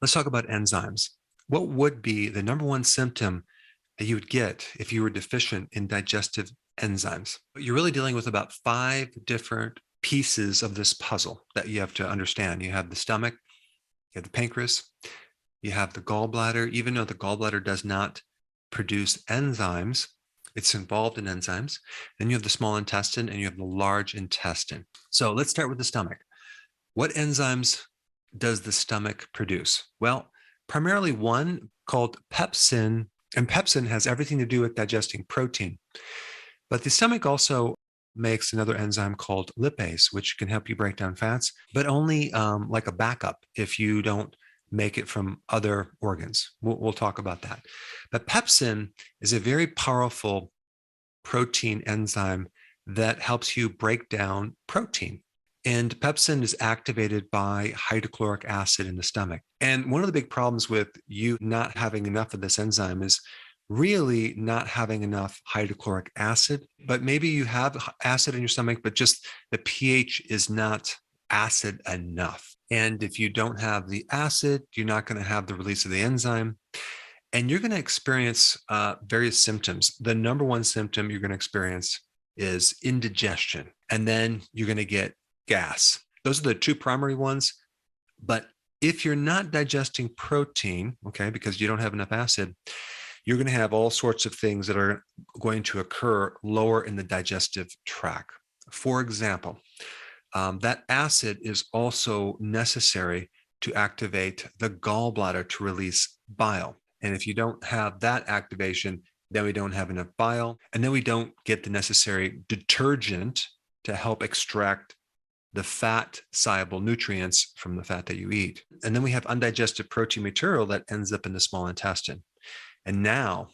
Let's talk about enzymes. What would be the number one symptom that you would get if you were deficient in digestive enzymes? You're really dealing with about 5 different pieces of this puzzle that you have to understand. You have the stomach, you have the pancreas, you have the gallbladder. Even though the gallbladder does not produce enzymes, it's involved in enzymes. Then you have the small intestine and you have the large intestine. So let's start with the stomach. What enzymes does the stomach produce? Well, primarily one called pepsin, and pepsin has everything to do with digesting protein. But the stomach also makes another enzyme called lipase, which can help you break down fats, but only like a backup if you don't make it from other organs. We'll talk about that. But pepsin is a very powerful protein enzyme that helps you break down protein. And pepsin is activated by hydrochloric acid in the stomach. And one of the big problems with you not having enough of this enzyme is really not having enough hydrochloric acid. But maybe you have acid in your stomach, but just the pH is not acid enough. And if you don't have the acid, you're not going to have the release of the enzyme. And you're going to experience various symptoms. The number one symptom you're going to experience is indigestion. And then you're going to get gas. Those are the two primary ones. But if you're not digesting protein, okay, because you don't have enough acid, you're going to have all sorts of things that are going to occur lower in the digestive tract. For example, that acid is also necessary to activate the gallbladder to release bile. And if you don't have that activation, then we don't have enough bile, and then we don't get the necessary detergent to help extract the fat soluble nutrients from the fat that you eat. And then we have undigested protein material that ends up in the small intestine. And now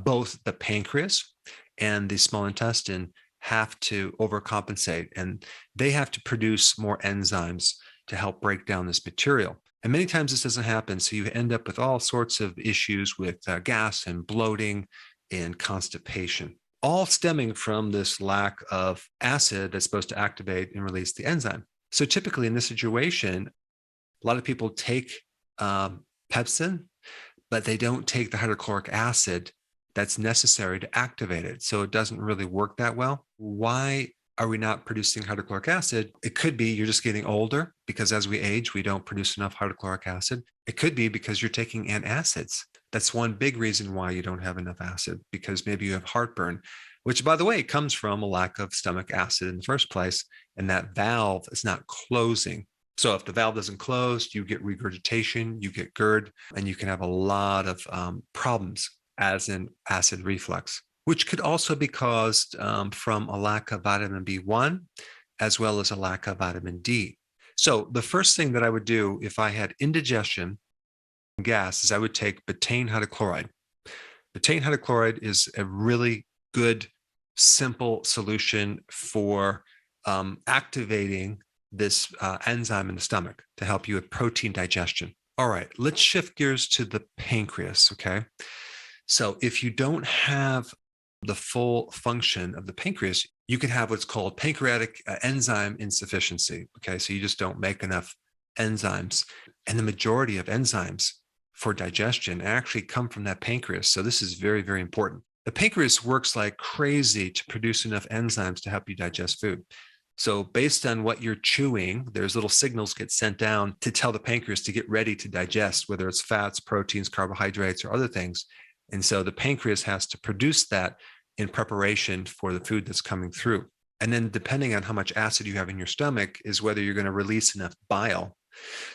both the pancreas and the small intestine have to overcompensate, and they have to produce more enzymes to help break down this material. And many times this doesn't happen. So you end up with all sorts of issues with gas and bloating and constipation, all stemming from this lack of acid that's supposed to activate and release the enzyme. So typically in this situation, a lot of people take pepsin, but they don't take the hydrochloric acid that's necessary to activate it. So it doesn't really work that well. Why are we not producing hydrochloric acid? It could be you're just getting older, because as we age, we don't produce enough hydrochloric acid. It could be because you're taking antacids. That's one big reason why you don't have enough acid, because maybe you have heartburn, which, by the way, comes from a lack of stomach acid in the first place, and that valve is not closing. So if the valve doesn't close, you get regurgitation, you get GERD, and you can have a lot of problems, as in acid reflux, which could also be caused from a lack of vitamin B1, as well as a lack of vitamin D. So the first thing that I would do if I had indigestion and gas is I would take betaine hydrochloride. Betaine hydrochloride is a really good, simple solution for activating this enzyme in the stomach to help you with protein digestion. All right, let's shift gears to the pancreas, okay? So if you don't have the full function of the pancreas, you can have what's called pancreatic enzyme insufficiency, okay? So you just don't make enough enzymes. And the majority of enzymes for digestion actually come from that pancreas. So this is very, very important. The pancreas works like crazy to produce enough enzymes to help you digest food. So based on what you're chewing, there's little signals get sent down to tell the pancreas to get ready to digest, whether it's fats, proteins, carbohydrates, or other things. And so the pancreas has to produce that in preparation for the food that's coming through. And then depending on how much acid you have in your stomach is whether you're going to release enough bile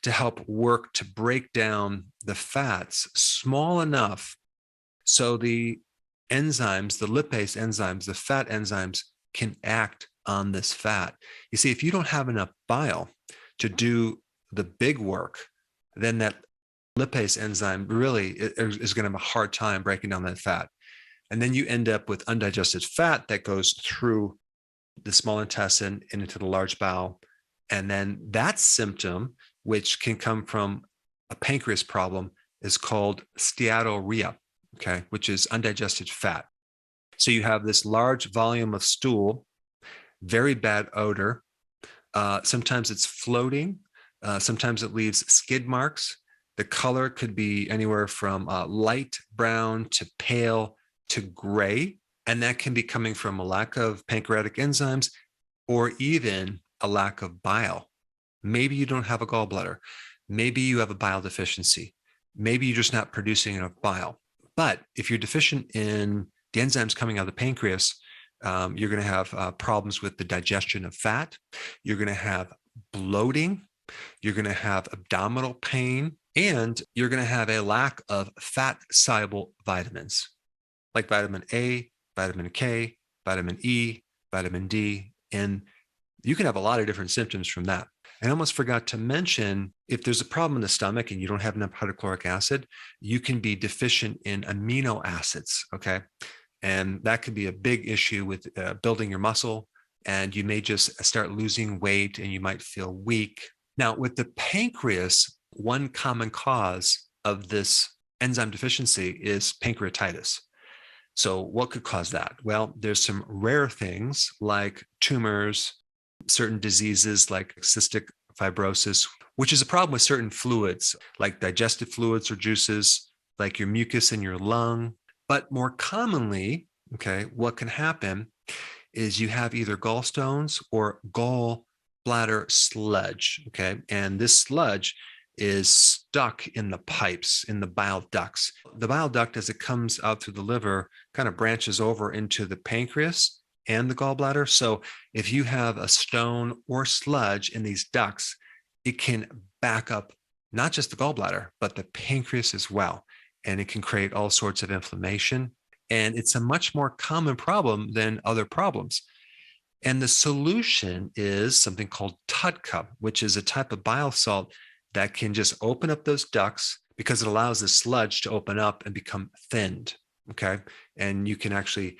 to help work to break down the fats small enough so the enzymes, the lipase enzymes, the fat enzymes can act on this fat. You see, if you don't have enough bile to do the big work, then that lipase enzyme really is going to have a hard time breaking down that fat. And then you end up with undigested fat that goes through the small intestine and into the large bowel. And then that symptom, which can come from a pancreas problem, is called steatorrhea, okay, which is undigested fat. So you have this large volume of stool, very bad odor. Sometimes it's floating. Sometimes it leaves skid marks. The color could be anywhere from light brown to pale to gray. And that can be coming from a lack of pancreatic enzymes or even a lack of bile. Maybe you don't have a gallbladder. Maybe you have a bile deficiency. Maybe you're just not producing enough bile. But if you're deficient in the enzymes coming out of the pancreas, you're going to have problems with the digestion of fat. You're going to have bloating. You're going to have abdominal pain, and you're going to have a lack of fat-soluble vitamins like vitamin A, vitamin K, vitamin E, vitamin D, and you can have a lot of different symptoms from that. I almost forgot to mention, if there's a problem in the stomach and you don't have enough hydrochloric acid, you can be deficient in amino acids, okay? And that could be a big issue with building your muscle, and you may just start losing weight and you might feel weak. Now, with the pancreas, one common cause of this enzyme deficiency is pancreatitis. So what could cause that? Well, there's some rare things like tumors, certain diseases like cystic fibrosis, which is a problem with certain fluids like digestive fluids or juices, like your mucus in your lung. But more commonly, okay, what can happen is you have either gallstones or gallbladder sludge, okay? And this sludge is stuck in the pipes, in the bile ducts. The bile duct, as it comes out through the liver, kind of branches over into the pancreas and the gallbladder. So if you have a stone or sludge in these ducts, it can back up not just the gallbladder, but the pancreas as well. And it can create all sorts of inflammation. And it's a much more common problem than other problems. And the solution is something called TUDCA, which is a type of bile salt that can just open up those ducts because it allows the sludge to open up and become thinned, okay? And you can actually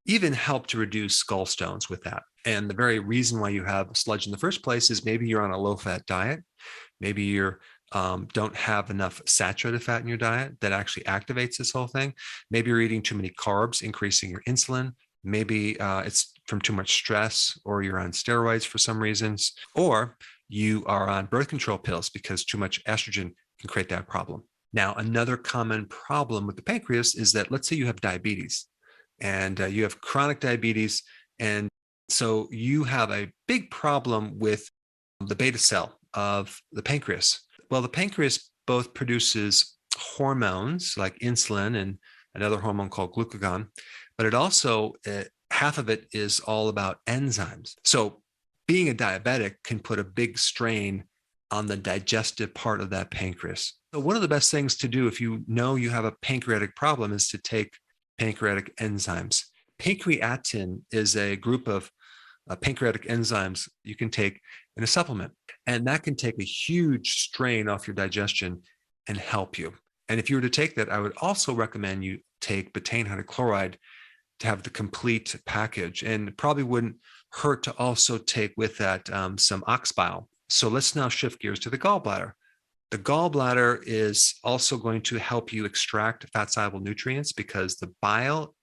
even help to reduce gallstones with that. And the very reason why you have sludge in the first place is maybe you're on a low-fat diet. Maybe you don't have enough saturated fat in your diet that actually activates this whole thing. Maybe you're eating too many carbs, increasing your insulin. Maybe it's from too much stress, or you're on steroids for some reasons, or you are on birth control pills because too much estrogen can create that problem. Now, another common problem with the pancreas is that, let's say you have diabetes and you have chronic diabetes, and so you have a big problem with the beta cell of the pancreas. Well, the pancreas both produces hormones like insulin and another hormone called glucagon, but it also, half of it is all about enzymes. So being a diabetic can put a big strain on the digestive part of that pancreas. So one of the best things to do if you know you have a pancreatic problem is to take pancreatic enzymes. Pancreatin is a group of pancreatic enzymes you can take in a supplement, and that can take a huge strain off your digestion and help you. And if you were to take that, I would also recommend you take Betaine hydrochloride to have the complete package, and it probably wouldn't hurt to also take with that some ox bile. So let's now shift gears to the gallbladder. The gallbladder is also going to help you extract fat-soluble nutrients because the bile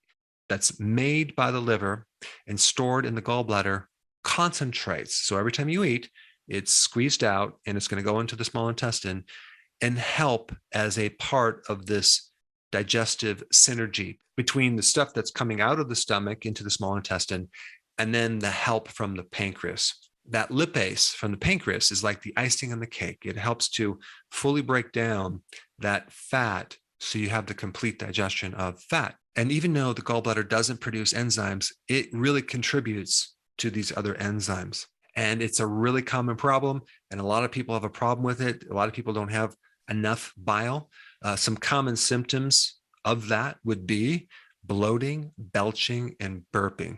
that's made by the liver and stored in the gallbladder concentrates. So every time you eat, it's squeezed out and it's going to go into the small intestine and help as a part of this digestive synergy between the stuff that's coming out of the stomach into the small intestine and then the help from the pancreas. That lipase from the pancreas is like the icing on the cake. It helps to fully break down that fat so you have the complete digestion of fat. And even though the gallbladder doesn't produce enzymes, it really contributes to these other enzymes. And it's a really common problem, and a lot of people have a problem with it. A lot of people don't have enough bile. Some common symptoms of that would be bloating, belching, and burping.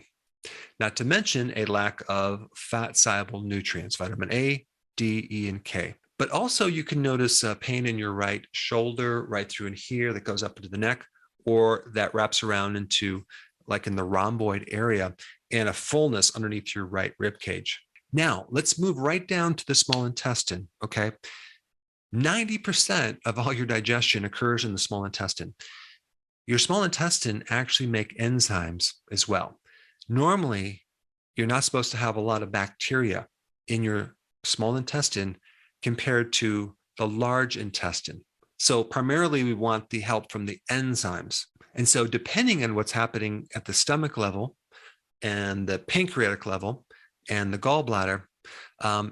Not to mention a lack of fat-soluble nutrients, vitamin A, D, E, and K. But also you can notice pain in your right shoulder, right through in here that goes up into the neck, or that wraps around into like in the rhomboid area, and a fullness underneath your right rib cage. Now, let's move right down to the small intestine, okay? 90% of all your digestion occurs in the small intestine. Your small intestine actually make enzymes as well. Normally, you're not supposed to have a lot of bacteria in your small intestine compared to the large intestine. So primarily we want the help from the enzymes. And so depending on what's happening at the stomach level and the pancreatic level and the gallbladder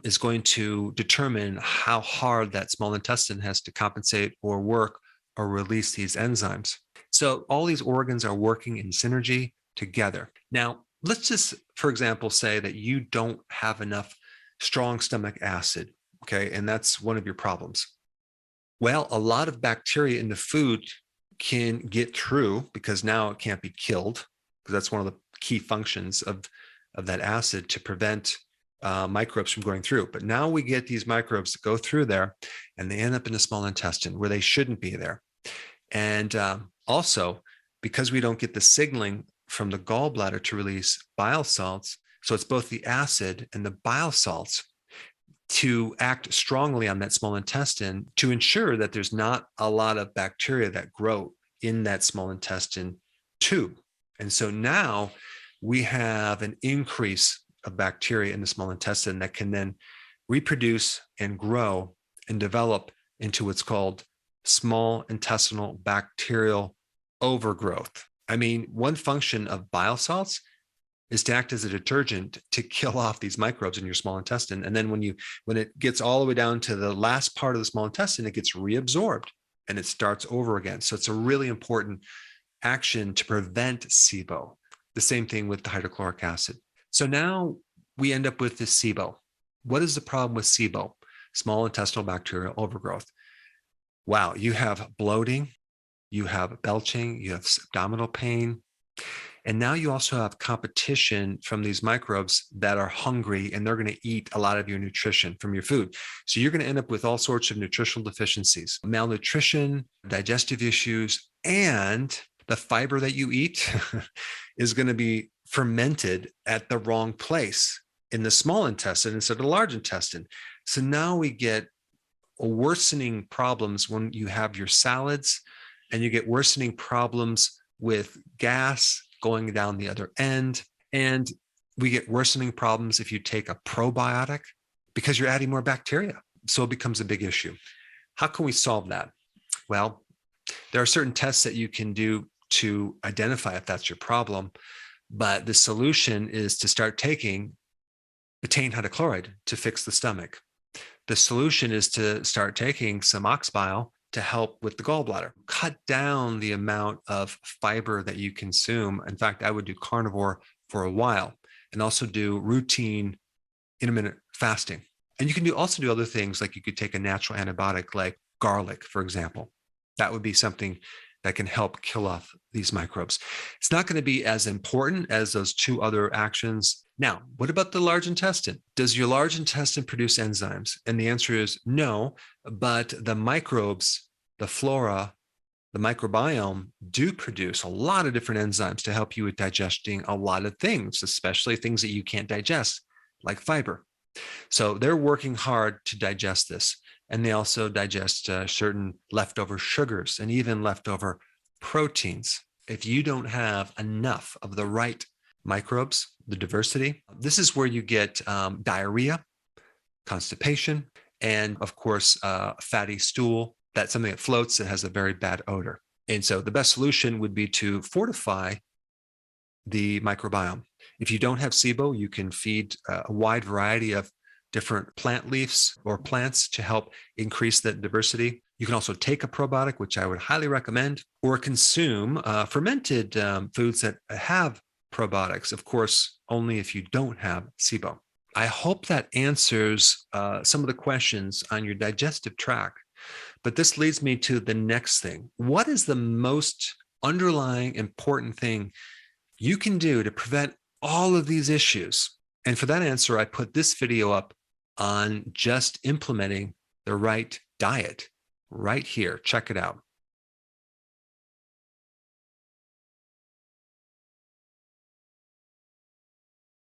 is going to determine how hard that small intestine has to compensate or work or release these enzymes. So all these organs are working in synergy together. Now, let's just, for example, say that you don't have enough strong stomach acid, okay? And that's one of your problems. Well, a lot of bacteria in the food can get through because now it can't be killed, because that's one of the key functions of that acid, to prevent microbes from going through. But now we get these microbes that go through there and they end up in the small intestine where they shouldn't be there. And also, because we don't get the signaling from the gallbladder to release bile salts, so it's both the acid and the bile salts to act strongly on that small intestine to ensure that there's not a lot of bacteria that grow in that small intestine tube. And so now we have an increase of bacteria in the small intestine that can then reproduce and grow and develop into what's called small intestinal bacterial overgrowth. I mean, one function of bile salts is to act as a detergent to kill off these microbes in your small intestine. And then when it gets all the way down to the last part of the small intestine, it gets reabsorbed and it starts over again. So it's a really important action to prevent SIBO. The same thing with the hydrochloric acid. So now we end up with this SIBO. What is the problem with SIBO? Small intestinal bacterial overgrowth. Wow, you have bloating, you have belching, you have abdominal pain, and now you also have competition from these microbes that are hungry and they're going to eat a lot of your nutrition from your food. So you're going to end up with all sorts of nutritional deficiencies, malnutrition, digestive issues, and the fiber that you eat is going to be fermented at the wrong place in the small intestine instead of the large intestine. So now we get worsening problems when you have your salads, and you get worsening problems with gas going down the other end. And we get worsening problems if you take a probiotic because you're adding more bacteria. So it becomes a big issue. How can we solve that? Well, there are certain tests that you can do to identify if that's your problem. But the solution is to start taking Betaine hydrochloride to fix the stomach. The solution is to start taking some ox bile to help with the gallbladder. Cut down the amount of fiber that you consume. In fact, I would do carnivore for a while and also do routine intermittent fasting. And you can also do other things, like you could take a natural antibiotic like garlic, for example. That would be something that can help kill off these microbes. It's not going to be as important as those two other actions. Now, what about the large intestine? Does your large intestine produce enzymes? And the answer is no, but the microbes, the flora, the microbiome do produce a lot of different enzymes to help you with digesting a lot of things, especially things that you can't digest, like fiber. So they're working hard to digest this. And they also digest certain leftover sugars and even leftover proteins. If you don't have enough of the right microbes, the diversity, this is where you get diarrhea, constipation, and of course, fatty stool. That's something that floats that has a very bad odor. And so the best solution would be to fortify the microbiome. If you don't have SIBO, you can feed a wide variety of different plant leaves or plants to help increase that diversity. You can also take a probiotic, which I would highly recommend, or consume fermented foods that have probiotics, of course, only if you don't have SIBO. I hope that answers some of the questions on your digestive tract. But this leads me to the next thing. What is the most underlying important thing you can do to prevent all of these issues? And for that answer, I put this video up on just implementing the right diet right here. Check it out.